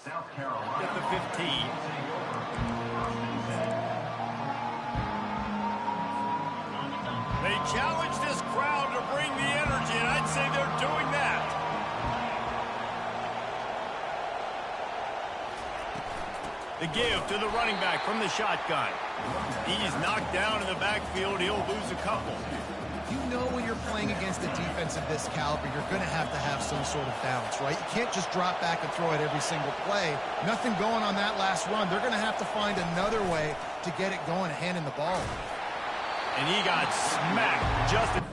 South Carolina at the 15. They challenge this crowd to bring the energy, and I'd say they're doing that. The give to the running back from the shotgun. He's knocked down in the backfield. He'll lose a couple. You know when you're playing against a defense of this caliber, you're going to have some sort of balance, right? You can't just drop back and throw it every single play. Nothing going on that last run. They're going to have to find another way to get it going, handing the ball. And he got smacked just...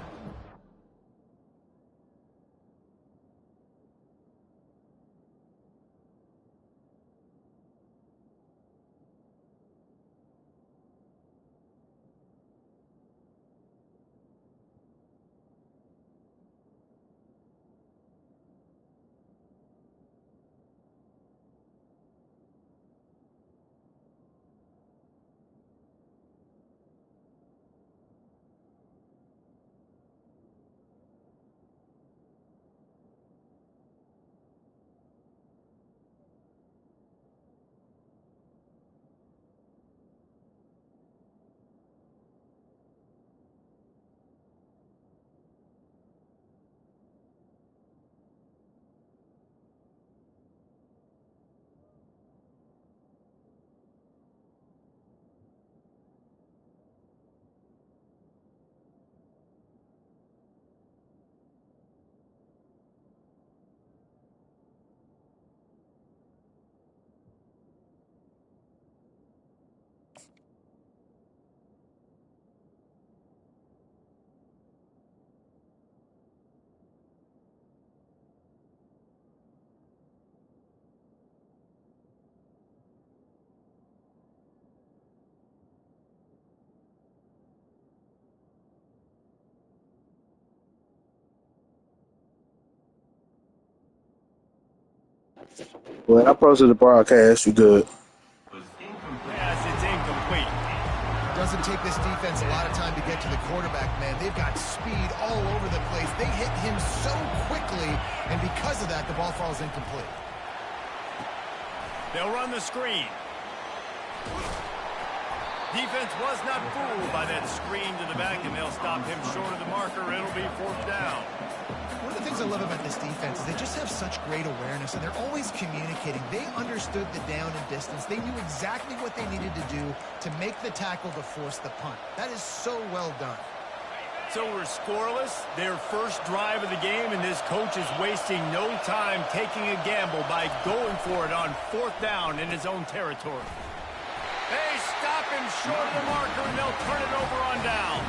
When I posted the broadcast, you good. Yes, it's incomplete. Doesn't take this defense a lot of time to get to the quarterback, man. They've got speed all over the place. They hit him so quickly, and because of that, the ball falls incomplete. They'll run the screen. Defense was not fooled by that screen to the back, and they'll stop him short of the marker. It'll be 4th down. One of the things I love about this defense is they just have such great awareness, and they're always communicating. They understood the down and distance. They knew exactly what they needed to do to make the tackle to force the punt. That is so well done. So we're scoreless, their first drive of the game, and this coach is wasting no time taking a gamble by going for it on 4th down in his own territory. They stop him short of the marker, and they'll turn it over on down.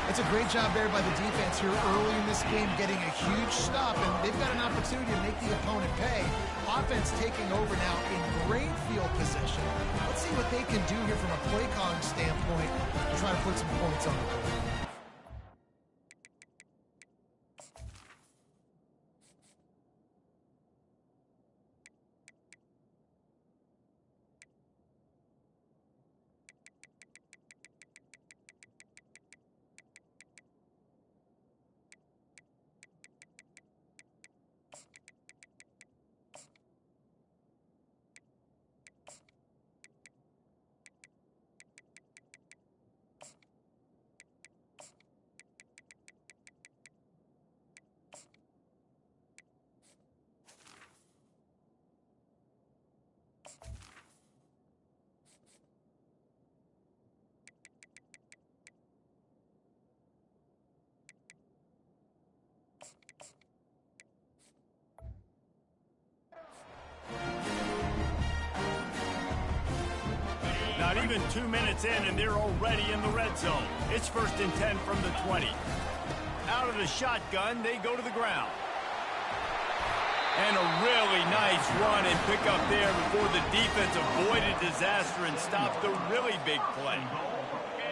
It's a great job there by the defense here early in this game, getting a huge stop, and they've got an opportunity to make the opponent pay. Offense taking over now in great field position. Let's see what they can do here from a play calling standpoint to try to put some points on the board. Not even 2 minutes in, and they're already in the red zone. It's 1st and 10 from the 20. Out of the shotgun, they go to the ground. And a really nice run and pick up there before the defense avoided disaster and stopped the really big play.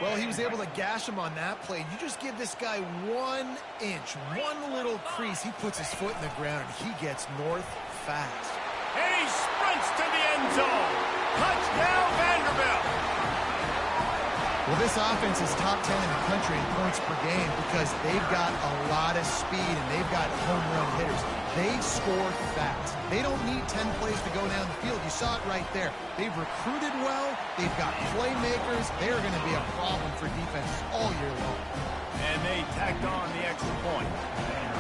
Well, he was able to gash him on that play. You just give this guy 1 inch, one little crease. He puts his foot in the ground, and he gets north fast. And he sprints to the end zone. Touchdown, Vanderbilt. Well, this offense is top 10 in the country in points per game because they've got a lot of speed and they've got home run hitters. They score fast. They don't need 10 plays to go down the field. You saw it right there. They've recruited well. They've got playmakers. They're going to be a problem for defenses all year long. And they tacked on the extra point.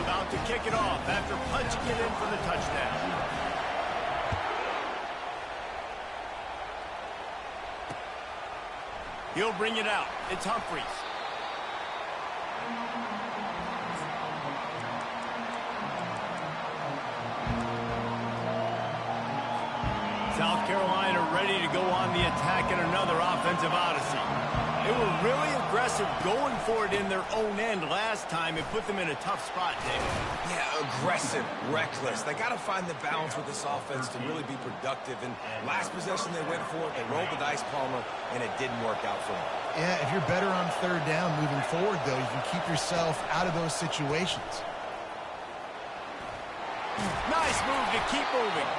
About to kick it off after punching it in for the touchdown. He'll bring it out. It's Humphries. South Carolina ready to go on the attack in another offensive odyssey. They were really aggressive going for it in their own end last time. It put them in a tough spot, David. Yeah, aggressive, reckless. They got to find the balance with this offense to really be productive. And last possession they went for it. They rolled the dice, Palmer, and it didn't work out for them. Yeah, if you're better on third down moving forward, though, you can keep yourself out of those situations. Nice move to keep moving.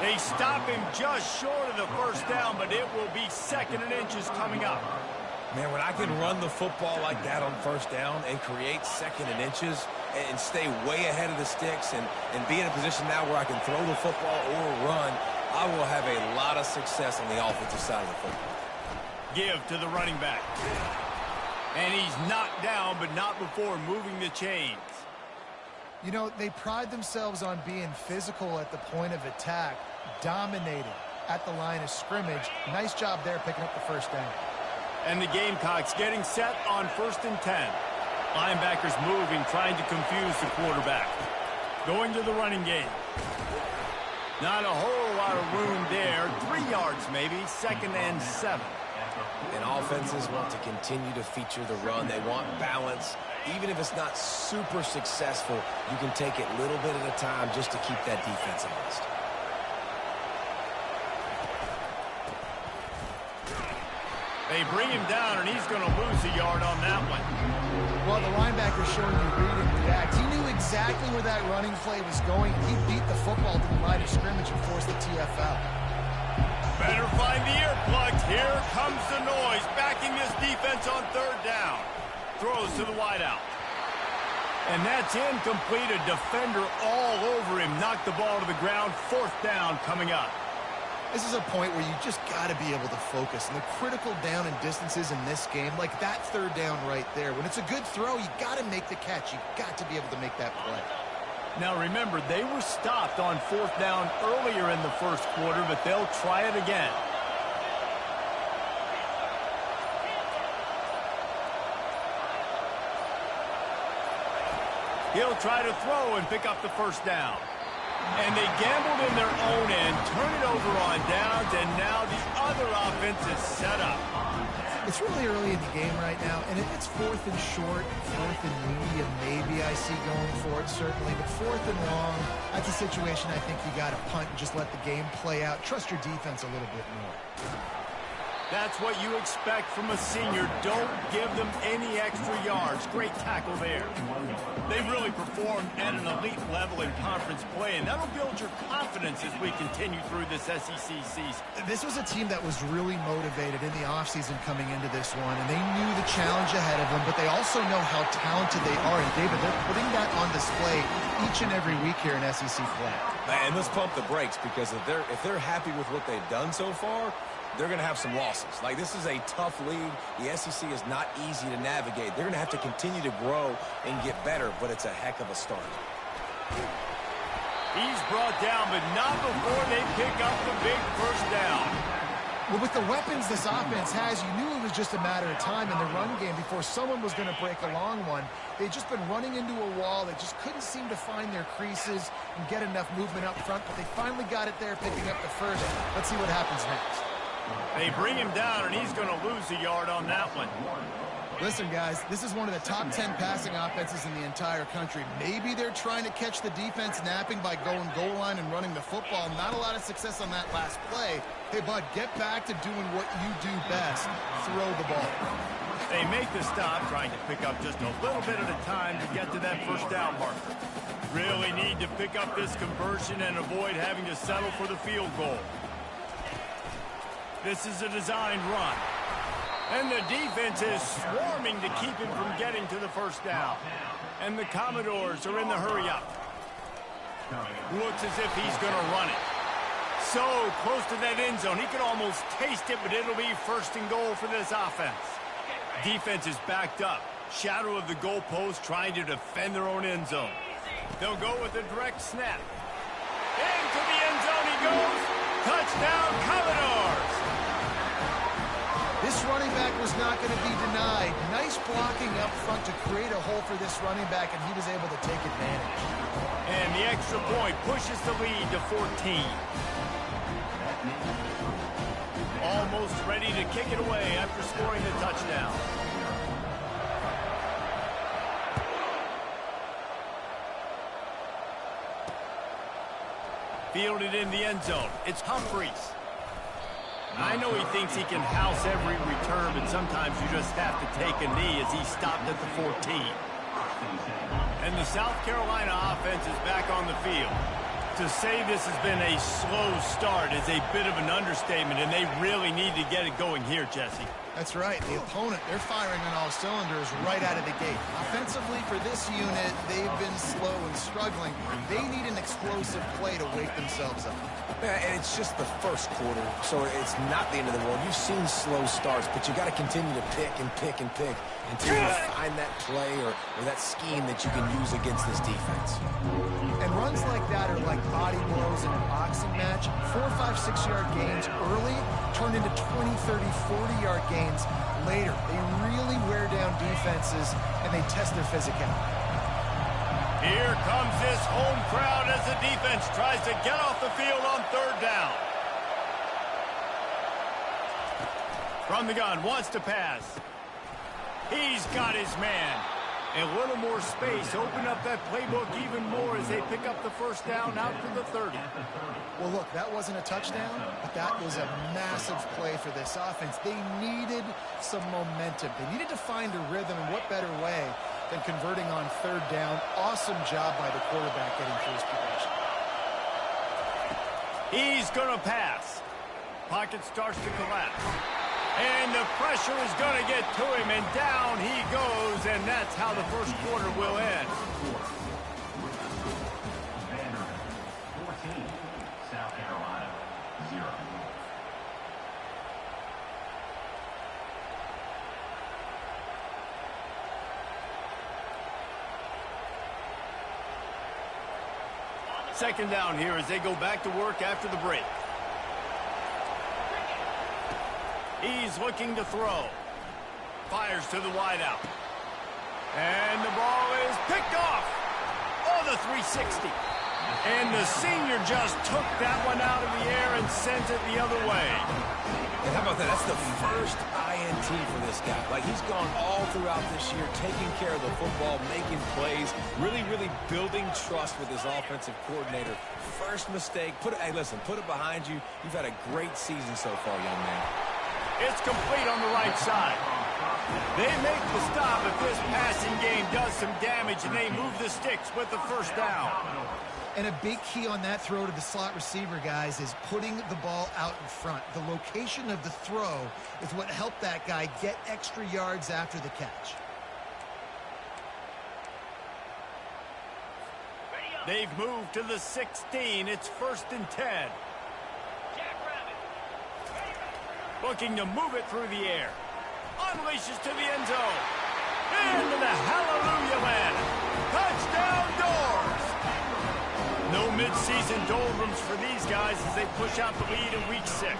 They stop him just short of the first down, but it will be 2nd and inches coming up. Man, when I can run the football like that on first down and create 2nd and inches and stay way ahead of the sticks and be in a position now where I can throw the football or run, I will have a lot of success on the offensive side of the football. Give to the running back. And he's knocked down, but not before moving the chains. You know, they pride themselves on being physical at the point of attack, dominating at the line of scrimmage. Nice job there picking up the first down. And the Gamecocks getting set on 1st and 10. Linebackers moving, trying to confuse the quarterback. Going to the running game. Not a whole lot of room there. 3 yards maybe, 2nd and 7. And offenses want to continue to feature the run. They want balance. Even if it's not super successful, you can take it a little bit at a time just to keep that defense honest. They bring him down, and he's going to lose a yard on that one. Well, the linebacker's showing you read and react. He knew exactly where that running play was going. He beat the football to the line of scrimmage and forced the TFL. Better find the earplugs. Here comes the noise, backing this defense on 3rd down. Throws to the wideout. And that's incomplete. A defender all over him. Knocked the ball to the ground. 4th down coming up. This is a point where you just got to be able to focus. And the critical down and distances in this game, like that 3rd down right there. When it's a good throw, you got to make the catch. You got to be able to make that play. Now remember, they were stopped on 4th down earlier in the first quarter, but they'll try it again. He'll try to throw and pick up the first down. And they gambled in their own end, turn it over on downs, and now the other offense is set up. It's really early in the game right now, and if it's 4th and short, 4th and medium, maybe I see going for it, certainly. But 4th and long, that's a situation I think you got to punt and just let the game play out. Trust your defense a little bit more. That's what you expect from a senior. Don't give them any extra yards. Great tackle there. They really performed at an elite level in conference play, and that'll build your confidence as we continue through this SEC season. This was a team that was really motivated in the offseason coming into this one, and they knew the challenge ahead of them, but they also know how talented they are. And, David, they're putting that on display each and every week here in SEC play. And let's pump the brakes, because if they're happy with what they've done so far, they're going to have some losses. Like, this is a tough league. The SEC is not easy to navigate. They're going to have to continue to grow and get better, but it's a heck of a start. He's brought down, but not before they pick up the big first down. Well, with the weapons this offense has, you knew it was just a matter of time in the run game before someone was going to break a long one. They'd just been running into a wall. They just couldn't seem to find their creases and get enough movement up front, but they finally got it there, picking up the first. Let's see what happens next. They bring him down, and he's going to lose a yard on that one. Listen, guys, this is one of the top 10 passing offenses in the entire country. Maybe they're trying to catch the defense napping by going goal line and running the football. Not a lot of success on that last play. Hey, bud, get back to doing what you do best. Throw the ball. They make the stop, trying to pick up just a little bit at a time to get to that first down marker. Really need to pick up this conversion and avoid having to settle for the field goal. This is a designed run. And the defense is swarming to keep him from getting to the first down. And the Commodores are in the hurry-up. Looks as if he's going to run it. So close to that end zone. He could almost taste it, but it'll be first and goal for this offense. Defense is backed up. Shadow of the goalpost trying to defend their own end zone. They'll go with a direct snap. Into the end zone he goes. Touchdown, Commodores. This running back was not going to be denied. Nice blocking up front to create a hole for this running back, and he was able to take advantage. And the extra point pushes the lead to 14. Almost ready to kick it away after scoring the touchdown. Fielded in the end zone. It's Humphries. I know he thinks he can house every return, but sometimes you just have to take a knee as he stopped at the 14. And the South Carolina offense is back on the field. To say this has been a slow start is a bit of an understatement, and they really need to get it going here, Jesse. That's right. The opponent, they're firing on all cylinders right out of the gate. Offensively, for this unit, they've been slow and struggling. They need an explosive play to wake themselves up. And it's just the first quarter, so it's not the end of the world. You've seen slow starts, but you got to continue to pick and pick and pick until you find that play or that scheme that you can use against this defense. And runs like that are like body blows in a boxing match. 4, 5, 6-yard gains early turn into 20, 30, 40-yard gains later. They really wear down defenses, and they test their physicality. Here comes this home crowd as the defense tries to get off the field on third down. From the gun, wants to pass. He's got his man. A little more space, open up that playbook even more as they pick up the first down out to the 30. Well, look, that wasn't a touchdown, but that was a massive play for this offense. They needed some momentum. They needed to find a rhythm, and what better way than converting on third down. Awesome job by the quarterback getting through his progression. He's going to pass. Pocket starts to collapse. And the pressure is going to get to him, and down he goes, and that's how the first quarter will end. 14, South Carolina, 0. Second down here as they go back to work after the break. He's looking to throw. Fires to the wideout. And the ball is picked off. Oh, the 360. And the senior just took that one out of the air and sent it the other way. And how about that? That's the first INT for this guy. Like, he's gone all throughout this year, taking care of the football, making plays, really, really building trust with his offensive coordinator. First mistake. Hey, listen, put it behind you. You've had a great season so far, young man. It's complete on the right side. They make the stop if this passing game does some damage, and they move the sticks with the first down. And a big key on that throw to the slot receiver, guys, is putting the ball out in front. The location of the throw is what helped that guy get extra yards after the catch. They've moved to the 16. It's 1st and 10. Looking to move it through the air. Unleashes to the end zone. Into the hallelujah land. Touchdown Doors. No midseason doldrums for these guys as they push out the lead in week 6.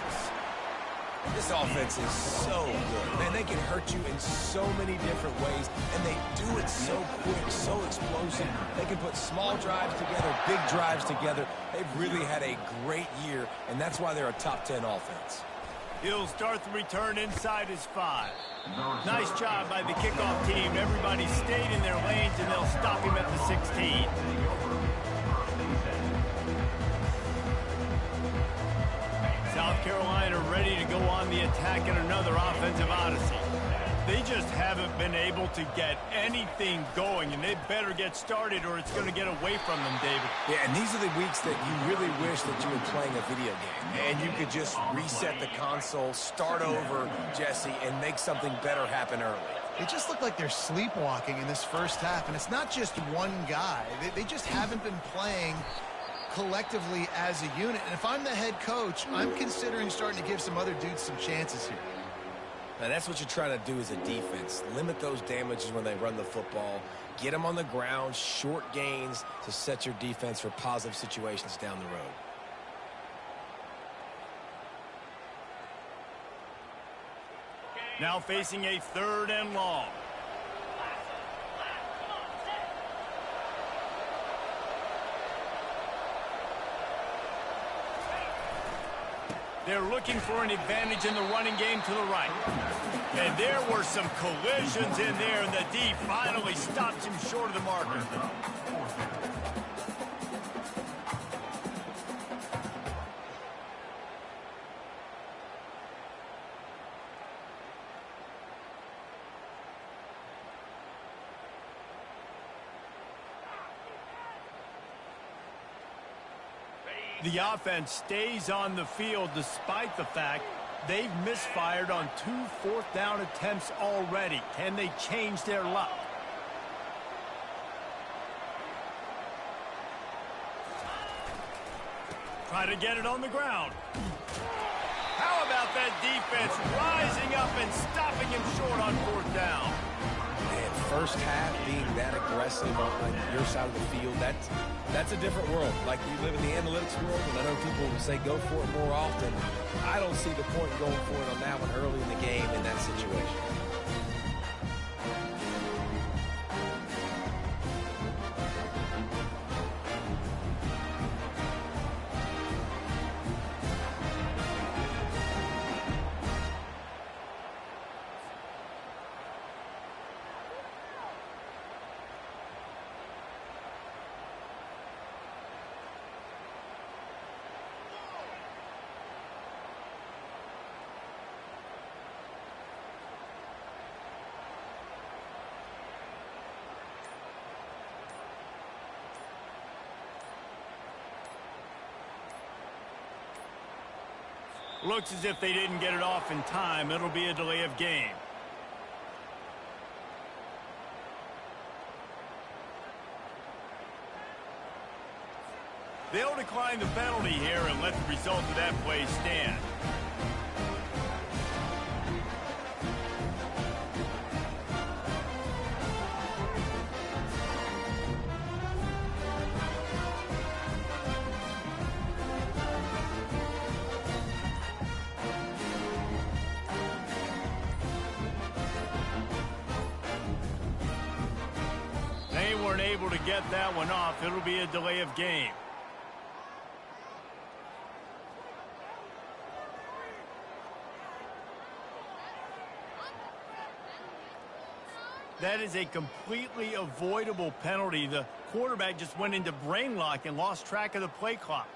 This offense is so good. Man, they can hurt you in so many different ways, and they do it so quick, so explosive. They can put small drives together, big drives together. They've really had a great year, and that's why they're a top 10 offense. He'll start the return inside his 5. Nice job by the kickoff team. Everybody stayed in their lanes, and they'll stop him at the 16. South Carolina ready to go on the attack in another offensive odyssey. They just haven't been able to get anything going, and they better get started or it's going to get away from them, David. Yeah, and these are the weeks that you really wish that you were playing a video game and you could just reset the console, start over, Jesse, and make something better happen early. They just look like they're sleepwalking in this first half, and it's not just one guy. They just haven't been playing collectively as a unit. And if I'm the head coach, I'm considering starting to give some other dudes some chances here. Now, that's what you're trying to do as a defense. Limit those damages when they run the football. Get them on the ground, short gains to set your defense for positive situations down the road. Now facing a 3rd and long. They're looking for an advantage in the running game to the right. And there were some collisions in there, and the D finally stops him short of the marker. The offense stays on the field despite the fact they've misfired on 2 4th-down attempts already. Can they change their luck? Try to get it on the ground. How about that defense rising up and stopping him short on 4th down? And first half being that aggressive on your side of the field, that's a different world. Like, you live in the analytics world, and I know people say go for it more often. I don't see the point going for it on that one early in the game in that situation. Looks as if they didn't get it off in time. It'll be a delay of game. They'll decline the penalty here and let the result of that play stand. Able to get that one off. It'll be a delay of game. That is a completely avoidable penalty. The quarterback just went into brain lock and lost track of the play clock.